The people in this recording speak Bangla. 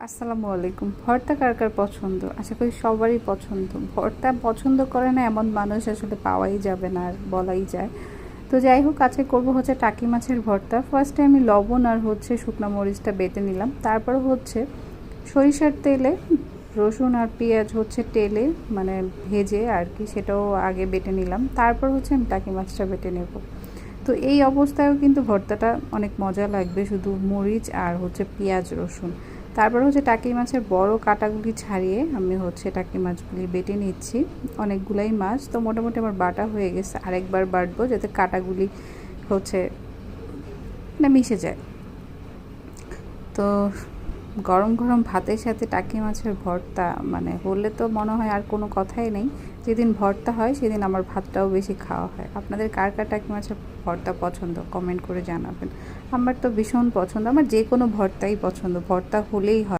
আসসালামু আলাইকুম। ভর্তা কার কার পছন্দ? আশা করি সবারই পছন্দ। ভর্তা পছন্দ করে না এমন মানুষ আসলে পাওয়াই যাবে না আর বলাই যায়। তো যাই হোক, আজকে করবো হচ্ছে টাকি মাছের ভর্তা। ফার্স্টে আমি লবণ আর হচ্ছে শুকনো মরিচটা বেটে নিলাম। তারপর হচ্ছে সরিষার তেলে রসুন আর পেঁয়াজ হচ্ছে তেলে মানে ভেজে আর কি, সেটাও আগে বেটে নিলাম। তারপর হচ্ছে আমি টাকি মাছটা বেটে নেব। তো এই অবস্থায়ও কিন্তু ভর্তাটা অনেক মজা লাগবে, শুধু মরিচ আর হচ্ছে পেঁয়াজ রসুন। তারপর হচ্ছে টাকি মাছের বড় কাটাগুলি ছাড়িয়ে আমি হচ্ছে টাকি মাছগুলি বেটে নিচ্ছি। অনেকগুলাই মাছ, তো মোটামুটি আমার বাটা হয়ে গেছে। আরেকবার বাটবো যাতে কাটাগুলি হচ্ছে না মিশে যায়। তো গরম গরম ভাতের সাথে টাকি মাছের ভর্তা মানে হলে তো মনে হয় আর কোনো কথাই নেই। যেদিন ভর্তা হয় সেদিন আমার ভাতটাও বেশি খাওয়া হয়। আপনাদের কার কার টাকি মাছের ভর্তা পছন্দ কমেন্ট করে জানাবেন। আমার তো ভীষণ পছন্দ, আমার যে কোনো ভর্তাই পছন্দ, ভর্তা হলেই হয়।